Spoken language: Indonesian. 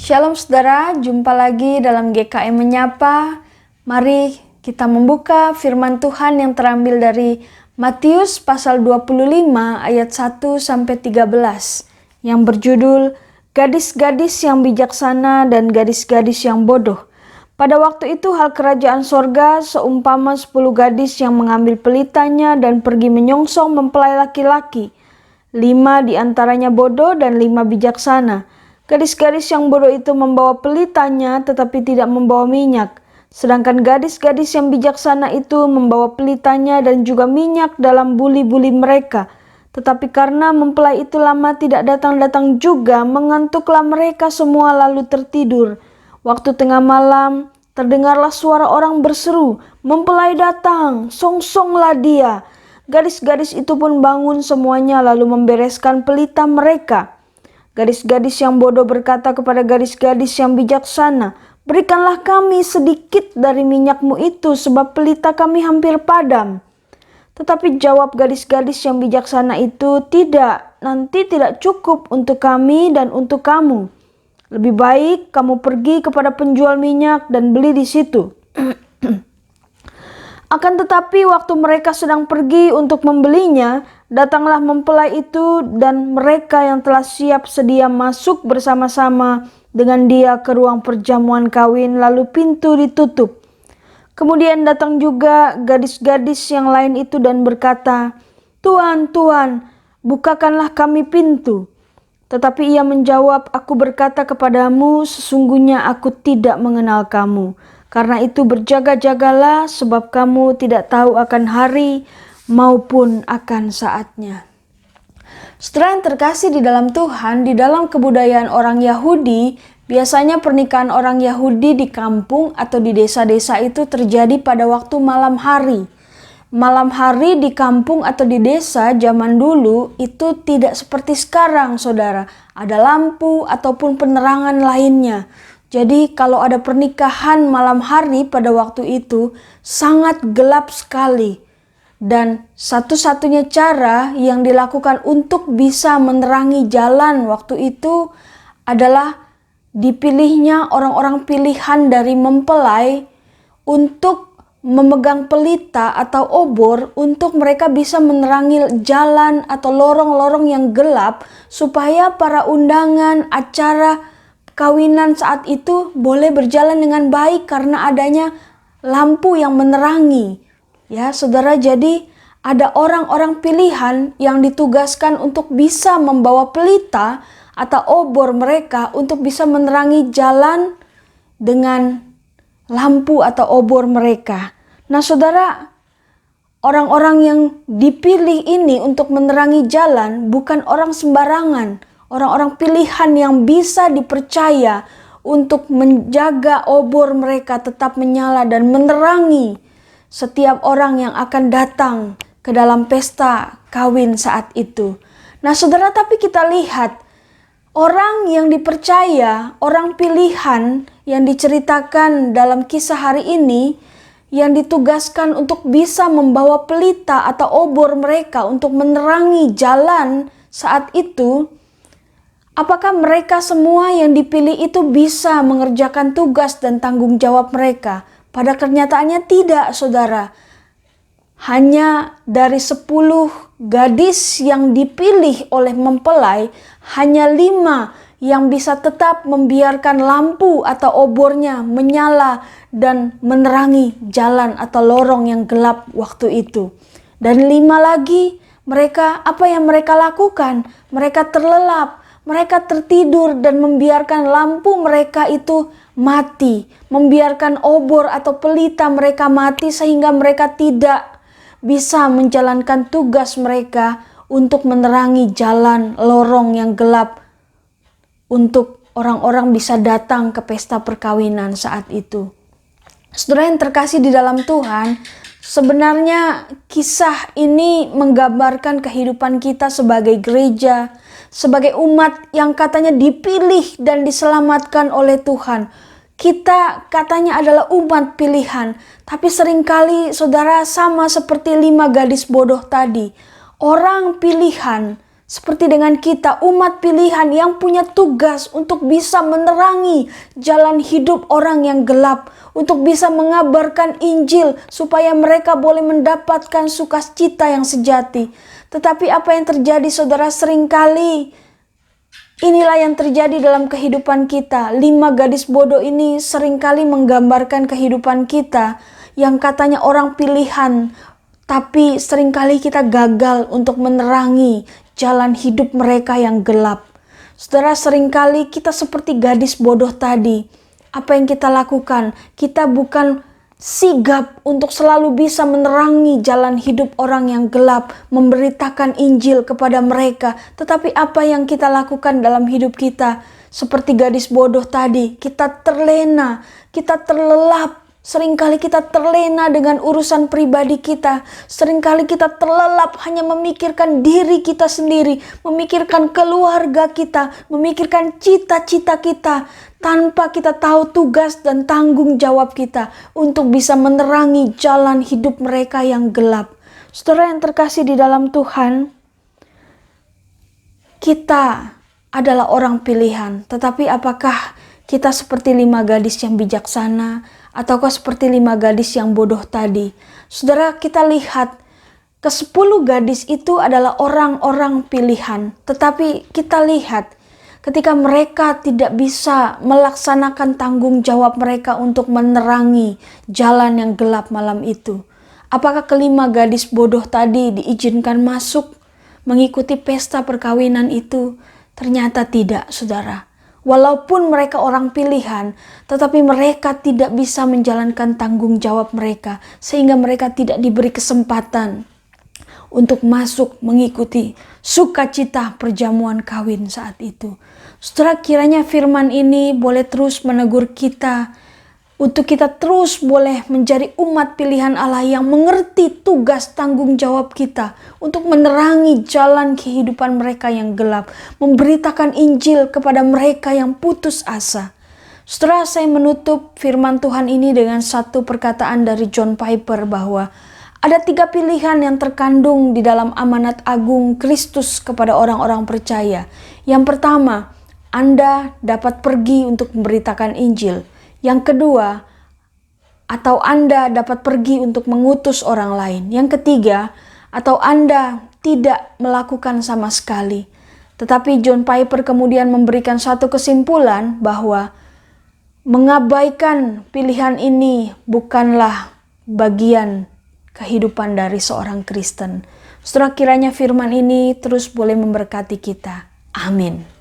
Shalom saudara, jumpa lagi dalam GKM Menyapa. Mari kita membuka firman Tuhan yang terambil dari Matius pasal 25 ayat 1-13 yang berjudul Gadis-gadis yang bijaksana dan gadis-gadis yang bodoh. Pada waktu itu hal kerajaan sorga seumpama 10 gadis yang mengambil pelitanya dan pergi menyongsong mempelai laki-laki. 5 diantaranya bodoh dan 5 bijaksana. Gadis-gadis yang bodoh itu membawa pelitanya tetapi tidak membawa minyak. Sedangkan gadis-gadis yang bijaksana itu membawa pelitanya dan juga minyak dalam buli-buli mereka. Tetapi karena mempelai itu lama tidak datang-datang juga, mengantuklah mereka semua lalu tertidur. Waktu tengah malam, terdengarlah suara orang berseru, "Mempelai datang, songsonglah dia." Gadis-gadis itu pun bangun semuanya lalu membereskan pelita mereka. Gadis-gadis yang bodoh berkata kepada gadis-gadis yang bijaksana, "Berikanlah kami sedikit dari minyakmu itu, sebab pelita kami hampir padam." Tetapi jawab gadis-gadis yang bijaksana itu, "Tidak, nanti tidak cukup untuk kami dan untuk kamu. Lebih baik kamu pergi kepada penjual minyak dan beli di situ." Akan tetapi waktu mereka sedang pergi untuk membelinya, datanglah mempelai itu dan mereka yang telah siap sedia masuk bersama-sama dengan dia ke ruang perjamuan kawin, lalu pintu ditutup. Kemudian datang juga gadis-gadis yang lain itu dan berkata, "Tuan, Tuan, bukakanlah kami pintu." Tetapi ia menjawab, "Aku berkata kepadamu, sesungguhnya aku tidak mengenal kamu. Karena itu berjaga-jagalah, sebab kamu tidak tahu akan hari maupun akan saatnya." Saudara yang terkasih di dalam Tuhan, di dalam kebudayaan orang Yahudi, biasanya pernikahan orang Yahudi di kampung atau di desa-desa itu terjadi pada waktu malam hari. Malam hari di kampung atau di desa zaman dulu itu tidak seperti sekarang, saudara. Ada lampu ataupun penerangan lainnya. Jadi kalau ada pernikahan malam hari pada waktu itu sangat gelap sekali. Dan satu-satunya cara yang dilakukan untuk bisa menerangi jalan waktu itu adalah dipilihnya orang-orang pilihan dari mempelai untuk memegang pelita atau obor untuk mereka bisa menerangi jalan atau lorong-lorong yang gelap supaya para undangan acara kawinan saat itu boleh berjalan dengan baik karena adanya lampu yang menerangi. Ya, saudara, jadi ada orang-orang pilihan yang ditugaskan untuk bisa membawa pelita atau obor mereka untuk bisa menerangi jalan dengan lampu atau obor mereka. Nah, saudara, orang-orang yang dipilih ini untuk menerangi jalan bukan orang sembarangan. Orang-orang pilihan yang bisa dipercaya untuk menjaga obor mereka tetap menyala dan menerangi setiap orang yang akan datang ke dalam pesta kawin saat itu. Nah, saudara, tapi kita lihat orang yang dipercaya, orang pilihan yang diceritakan dalam kisah hari ini, yang ditugaskan untuk bisa membawa pelita atau obor mereka untuk menerangi jalan saat itu, apakah mereka semua yang dipilih itu bisa mengerjakan tugas dan tanggung jawab mereka? Pada kenyataannya tidak, saudara. Hanya dari 10 gadis yang dipilih oleh mempelai, hanya 5 yang bisa tetap membiarkan lampu atau obornya menyala dan menerangi jalan atau lorong yang gelap waktu itu. Dan 5 lagi, apa yang mereka lakukan? Mereka terlelap, mereka tertidur dan membiarkan lampu mereka itu mati, membiarkan obor atau pelita mereka mati sehingga mereka tidak bisa menjalankan tugas mereka untuk menerangi jalan lorong yang gelap untuk orang-orang bisa datang ke pesta perkawinan saat itu. Saudara yang terkasih di dalam Tuhan, sebenarnya kisah ini menggambarkan kehidupan kita sebagai gereja, sebagai umat yang katanya dipilih dan diselamatkan oleh Tuhan. Kita katanya adalah umat pilihan, tapi seringkali saudara sama seperti 5 gadis bodoh tadi. Orang pilihan Seperti dengan kita, umat pilihan yang punya tugas untuk bisa menerangi jalan hidup orang yang gelap, untuk bisa mengabarkan Injil supaya mereka boleh mendapatkan sukacita yang sejati. Tetapi apa yang terjadi, saudara? Seringkali inilah yang terjadi dalam kehidupan kita. 5 gadis bodoh ini seringkali menggambarkan kehidupan kita yang katanya orang pilihan, tapi seringkali kita gagal untuk menerangi jalan hidup mereka yang gelap. Saudara, seringkali kita seperti gadis bodoh tadi. Apa yang kita lakukan? Kita bukan sigap untuk selalu bisa menerangi jalan hidup orang yang gelap, memberitakan Injil kepada mereka. Tetapi apa yang kita lakukan dalam hidup kita? Seperti gadis bodoh tadi, kita terlena, kita terlelap. Seringkali kita terlena dengan urusan pribadi kita. Seringkali kita terlelap hanya memikirkan diri kita sendiri, memikirkan keluarga kita, memikirkan cita-cita kita, tanpa kita tahu tugas dan tanggung jawab kita untuk bisa menerangi jalan hidup mereka yang gelap. Saudara yang terkasih di dalam Tuhan, kita adalah orang pilihan, tetapi apakah kita seperti 5 gadis yang bijaksana, ataukah seperti 5 gadis yang bodoh tadi? Saudara, kita lihat ke-10 gadis itu adalah orang-orang pilihan. Tetapi kita lihat ketika mereka tidak bisa melaksanakan tanggung jawab mereka untuk menerangi jalan yang gelap malam itu. Apakah ke-5 gadis bodoh tadi diizinkan masuk mengikuti pesta perkawinan itu? Ternyata tidak, saudara. Walaupun mereka orang pilihan, tetapi mereka tidak bisa menjalankan tanggung jawab mereka, sehingga mereka tidak diberi kesempatan untuk masuk mengikuti sukacita perjamuan kawin saat itu. Saudara, kiranya firman ini boleh terus menegur kita, untuk kita terus boleh menjadi umat pilihan Allah yang mengerti tugas tanggung jawab kita untuk menerangi jalan kehidupan mereka yang gelap, memberitakan Injil kepada mereka yang putus asa. Setelah saya menutup firman Tuhan ini dengan satu perkataan dari John Piper bahwa ada 3 pilihan yang terkandung di dalam amanat agung Kristus kepada orang-orang percaya. Yang pertama, Anda dapat pergi untuk memberitakan Injil. Yang kedua, atau Anda dapat pergi untuk mengutus orang lain. Yang ketiga, atau Anda tidak melakukan sama sekali. Tetapi John Piper kemudian memberikan satu kesimpulan bahwa mengabaikan pilihan ini bukanlah bagian kehidupan dari seorang Kristen. Saudara, kiranya firman ini terus boleh memberkati kita. Amin.